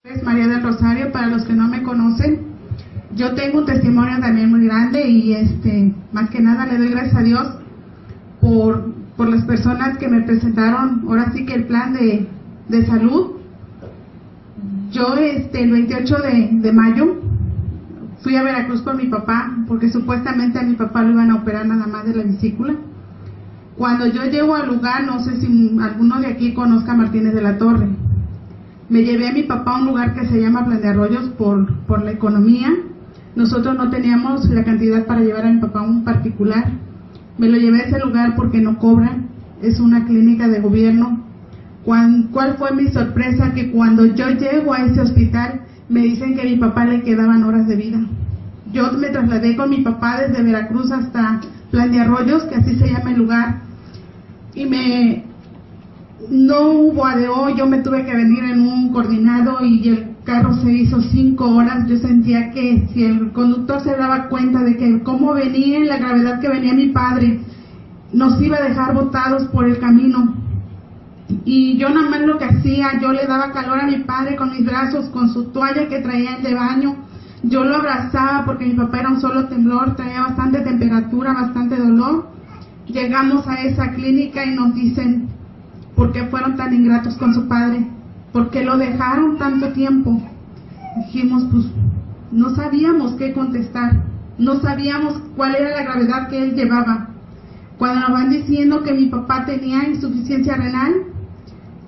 Es María del Rosario, para los que no me conocen. Yo tengo un testimonio también muy grande y más que nada le doy gracias a Dios por las personas que me presentaron, ahora sí que el plan de salud. Yo el 28 de mayo fui a Veracruz con mi papá, porque supuestamente a mi papá lo iban a operar nada más de la vesícula. Cuando yo llego al lugar, no sé si alguno de aquí conozca a Martínez de la Torre. Me llevé a mi papá a un lugar que se llama Plan de Arroyos por la economía. Nosotros no teníamos la cantidad para llevar a mi papá a un particular. Me lo llevé a ese lugar porque no cobran, es una clínica de gobierno. ¿Cuál fue mi sorpresa? Que cuando yo llego a ese hospital me dicen que a mi papá le quedaban horas de vida. Yo me trasladé con mi papá desde Veracruz hasta Plan de Arroyos, que así se llama el lugar, y no hubo ADO. Yo me tuve que venir en un coordinado y el carro se hizo 5 horas. Yo sentía que si el conductor se daba cuenta de que cómo venía, en la gravedad que venía mi padre, nos iba a dejar botados por el camino. Y yo nada más lo que hacía, yo le daba calor a mi padre con mis brazos, con su toalla que traía de baño. Yo lo abrazaba porque mi papá era un solo temblor, traía bastante temperatura, bastante dolor. Llegamos a esa clínica y nos dicen: ¿por qué fueron tan ingratos con su padre? ¿Por qué lo dejaron tanto tiempo? Dijimos, pues, no sabíamos qué contestar. No sabíamos cuál era la gravedad que él llevaba. Cuando nos van diciendo que mi papá tenía insuficiencia renal,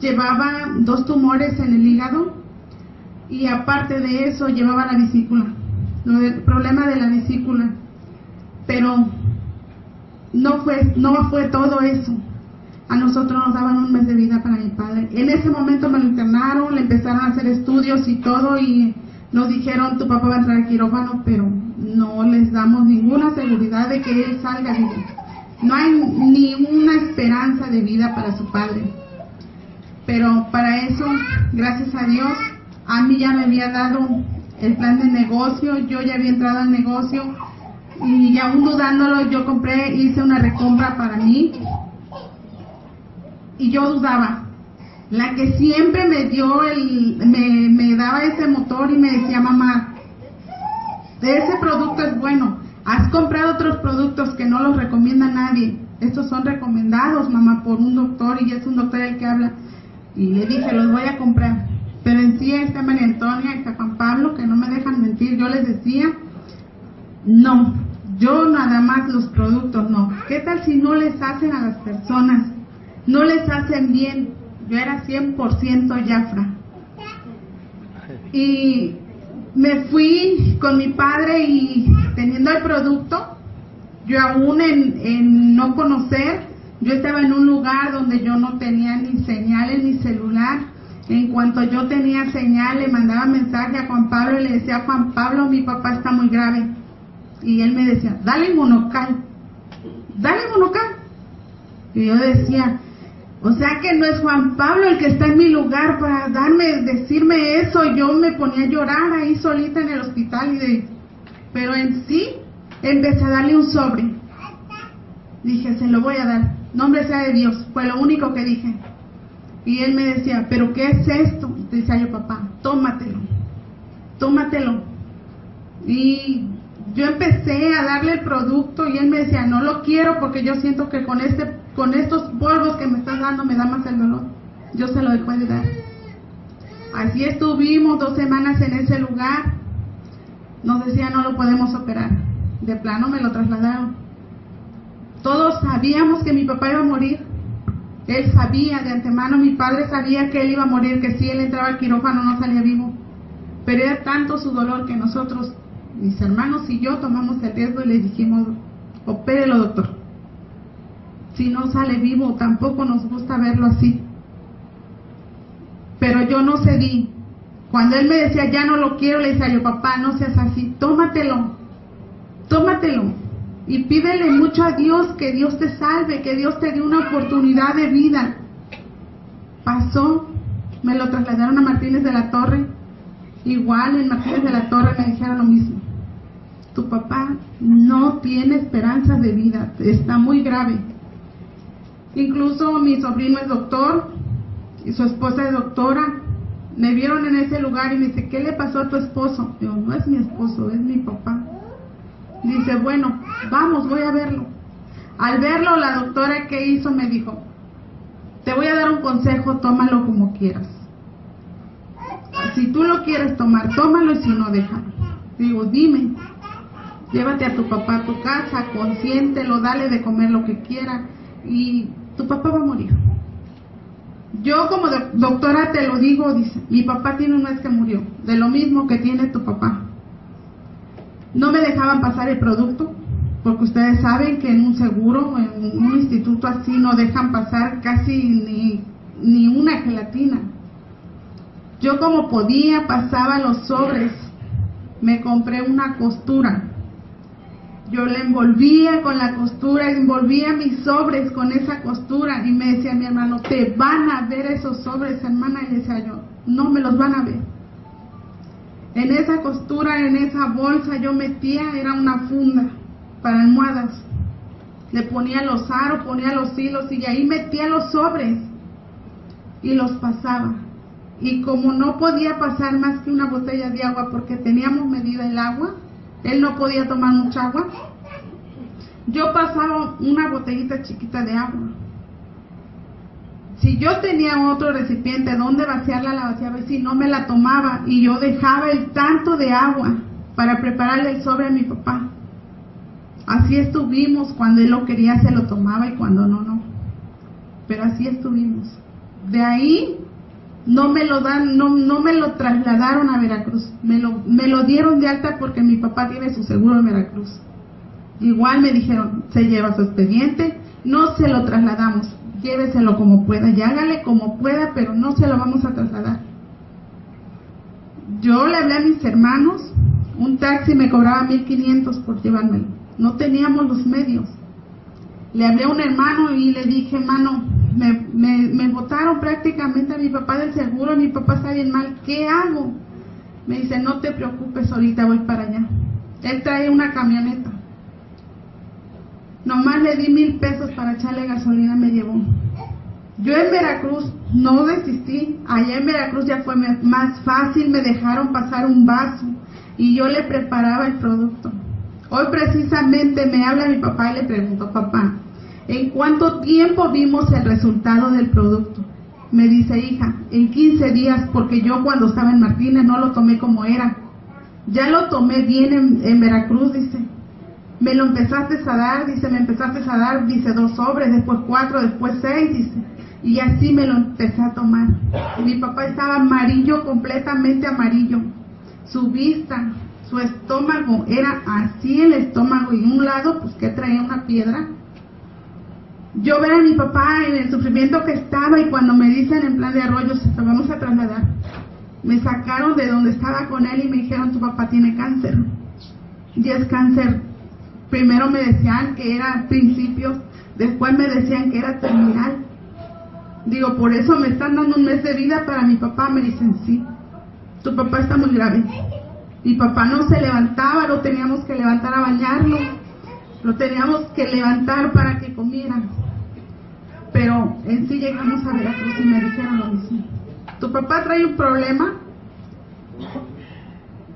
llevaba 2 tumores en el hígado y aparte de eso llevaba la vesícula, el problema de la vesícula. Pero no fue todo eso. A nosotros nos daban 1 mes de vida para mi padre. En ese momento me lo internaron, le empezaron a hacer estudios y todo, y nos dijeron: tu papá va a entrar al quirófano, pero no les damos ninguna seguridad de que él salga vivo. No hay ni una esperanza de vida para su padre. Pero para eso, gracias a Dios, a mí ya me había dado el plan de negocio, yo ya había entrado al negocio, y aún dudándolo, yo hice una recompra para mí. Y yo dudaba. La que siempre me dio me daba ese motor y me decía: mamá, ese producto es bueno, has comprado otros productos que no los recomienda nadie, estos son recomendados, mamá, por un doctor, y es un doctor el que habla. Y le dije: los voy a comprar. Pero en sí está María Antonia, está Juan Pablo, que no me dejan mentir. Yo les decía: no, yo nada más los productos no. ¿Qué tal si no les hacen a las personas? No les hacen bien. Yo era 100% Jafra. Y me fui con mi padre, y teniendo el producto, yo aún en no conocer, yo estaba en un lugar donde yo no tenía ni señales ni celular. En cuanto yo tenía señal, le mandaba mensaje a Juan Pablo y le decía: Juan Pablo, mi papá está muy grave. Y él me decía: dale Monocal, dale Monocal. Y yo decía: o sea que no es Juan Pablo el que está en mi lugar para decirme eso. Yo me ponía a llorar ahí solita en el hospital, pero en sí empecé a darle un sobre. Dije: se lo voy a dar, nombre sea de Dios, fue lo único que dije. Y él me decía: ¿pero qué es esto? Decía yo: papá, tómatelo, tómatelo. Y yo empecé a darle el producto y él me decía: no lo quiero porque yo siento que con estos polvos que me estás dando me da más el dolor. Yo se lo dejo de dar. Así estuvimos 2 semanas en ese lugar. Nos decía: no lo podemos operar. De plano me lo trasladaron. Todos sabíamos que mi papá iba a morir. Él sabía de antemano, mi padre sabía que él iba a morir, que si él entraba al quirófano no salía vivo. Pero era tanto su dolor que nosotros, mis hermanos y yo, tomamos el riesgo y le dijimos: opérelo, doctor. Si no sale vivo, tampoco nos gusta verlo así. Pero yo no cedí. Cuando él me decía: ya no lo quiero, le decía yo: papá, no seas así, tómatelo, tómatelo. Y pídele mucho a Dios, que Dios te salve, que Dios te dé una oportunidad de vida. Pasó, me lo trasladaron a Martínez de la Torre. Igual en Martínez de la Torre me dijeron lo mismo: tu papá no tiene esperanzas de vida, está muy grave. Incluso mi sobrino es doctor y su esposa es doctora, Me vieron en ese lugar y me dice, ¿qué le pasó a tu esposo? Digo, no es mi esposo, es mi papá. Dice, bueno, vamos, voy a verlo. Al verlo, la doctora, ¿qué hizo? Me dijo, te voy a dar un consejo, tómalo como quieras. Si tú lo quieres tomar, tómalo, y si no, déjalo. Digo, dime, llévate a tu papá a tu casa, consiéntelo, dale de comer lo que quiera, y tu papá va a morir. Yo como doctora te lo digo, dice, mi papá tiene un mes que murió, de lo mismo que tiene tu papá. No me dejaban pasar el producto, porque ustedes saben que en un seguro, en un instituto así, no dejan pasar casi ni una gelatina. Yo como podía, pasaba los sobres, me compré una costura. Yo le envolvía con la costura, envolvía mis sobres con esa costura, y me decía mi hermano, te van a ver esos sobres, hermana, y le decía yo, no me los van a ver. En esa costura, en esa bolsa yo metía, era una funda para almohadas, le ponía los aros, ponía los hilos, y ahí metía los sobres y los pasaba. Y como no podía pasar más que una botella de agua porque teníamos medida el agua, él no podía tomar mucha agua, yo pasaba una botellita chiquita de agua. Si yo tenía otro recipiente donde vaciarla, la vaciaba, y si no, me la tomaba, y yo dejaba el tanto de agua para prepararle el sobre a mi papá. Así estuvimos, cuando él lo quería se lo tomaba, y cuando no, no. Pero así estuvimos. De ahí no me lo trasladaron a Veracruz, me lo dieron de alta porque mi papá tiene su seguro en Veracruz. Igual me dijeron, se lleva su expediente, no se lo trasladamos, lléveselo como pueda y hágale como pueda, pero no se lo vamos a trasladar. Yo le hablé a mis hermanos, un taxi me cobraba 1,500 por llevármelo, no teníamos los medios. Le hablé a un hermano y le dije, hermano, me botaron prácticamente a mi papá del seguro, mi papá está bien mal, ¿qué hago? Me dice, no te preocupes, ahorita voy para allá. Él trae una camioneta. Nomás le di 1,000 pesos para echarle gasolina, me llevó. Yo en Veracruz no desistí, allá en Veracruz ya fue más fácil, me dejaron pasar un vaso y yo le preparaba el producto. Hoy precisamente me habla mi papá y le pregunto, papá, ¿en cuánto tiempo vimos el resultado del producto? Me dice, hija, en 15 días, porque yo cuando estaba en Martínez no lo tomé como era. Ya lo tomé bien en Veracruz, dice. Me lo empezaste a dar, dice, me empezaste a dar, dice, 2 sobres, después 4, después 6, dice. Y así me lo empecé a tomar. Mi papá estaba amarillo, completamente amarillo. Su vista, su estómago, era así el estómago, y en un lado, pues que traía una piedra. Yo ver a mi papá en el sufrimiento que estaba, y cuando me dicen en plan de Arroyos, te vamos a trasladar, me sacaron de donde estaba con él y me dijeron, tu papá tiene cáncer. Y es cáncer. Primero me decían que era principio, después me decían que era terminal. Digo, por eso me están dando 1 mes de vida para mi papá. Me dicen, sí, tu papá está muy grave. Mi papá no se levantaba, lo teníamos que levantar a bañarlo, lo teníamos que levantar para que comiera. Pero en sí llegamos a Veracruz y me dijeron lo mismo. Tu papá trae un problema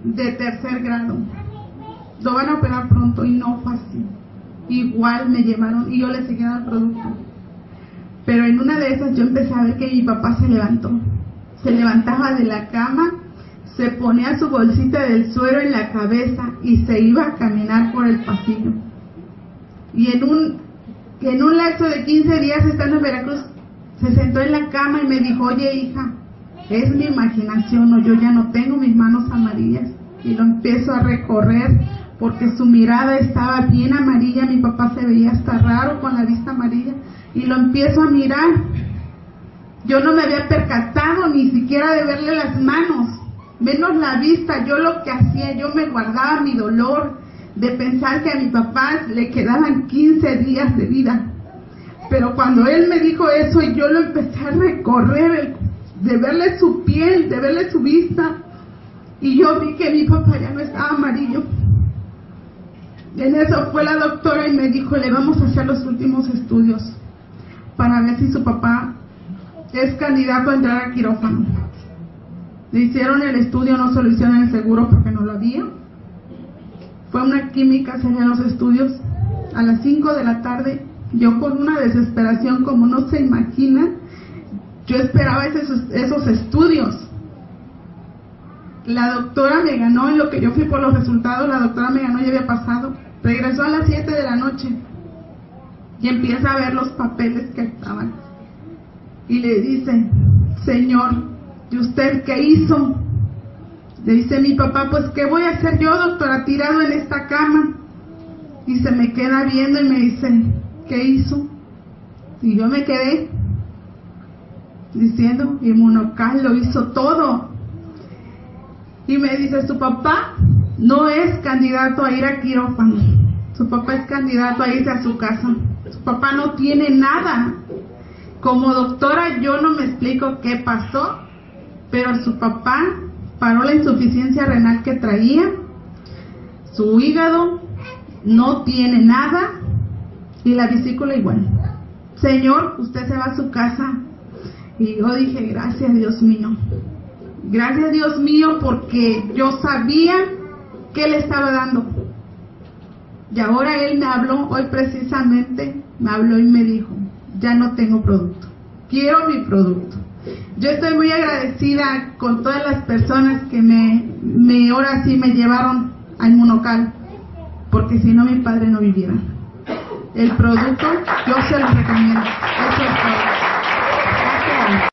de 3er grado. Lo van a operar pronto, y no fue así. Igual me llevaron y yo le seguía dando el producto. Pero en una de esas yo empecé a ver que mi papá se levantó. Se levantaba de la cama, se ponía su bolsita del suero en la cabeza y se iba a caminar por el pasillo. Y en un lapso de 15 días estando en Veracruz, se sentó en la cama y me dijo, oye hija, es mi imaginación, o yo ya no tengo mis manos amarillas. Y lo empiezo a recorrer porque su mirada estaba bien amarilla, mi papá se veía hasta raro con la vista amarilla, y lo empiezo a mirar. Yo no me había percatado ni siquiera de verle las manos, menos la vista. Yo lo que hacía, yo me guardaba mi dolor de pensar que a mi papá le quedaban 15 días de vida. Pero cuando él me dijo eso y yo lo empecé a recorrer, de verle su piel, de verle su vista, y yo vi que mi papá ya no estaba amarillo. En eso fue la doctora y me dijo, le vamos a hacer los últimos estudios para ver si su papá es candidato a entrar a quirófano. Le hicieron el estudio, no se lo hicieron en el seguro porque no lo había. Fue una química, hacían los estudios a las 5 de la tarde. Yo con una desesperación como no se imagina, yo esperaba esos estudios. La doctora me ganó, en lo que yo fui por los resultados, la doctora me ganó, ya había pasado. Regresó a las 7 de la noche y empieza a ver los papeles que estaban. Y le dice: señor, ¿y usted qué hizo? Le dice mi papá: pues ¿qué voy a hacer yo, doctora, tirado en esta cama? Y se me queda viendo y me dice: ¿qué hizo? Y yo me quedé diciendo: Inmunocal lo hizo todo. Y me dice: su papá no es candidato a ir a quirófano, su papá es candidato a irse a su casa, su papá no tiene nada. Como doctora yo no me explico qué pasó, pero su papá paró la insuficiencia renal que traía, su hígado no tiene nada y la vesícula igual. Señor, usted se va a su casa. Y yo dije: gracias Dios mío, gracias Dios mío, porque yo sabía que le estaba dando. Y ahora él me habló, hoy precisamente me habló y me dijo: ya no tengo producto, quiero mi producto. Yo estoy muy agradecida con todas las personas que ahora sí me llevaron a Inmunocal, porque si no mi padre no viviera. El producto yo se lo recomiendo. Eso es todo.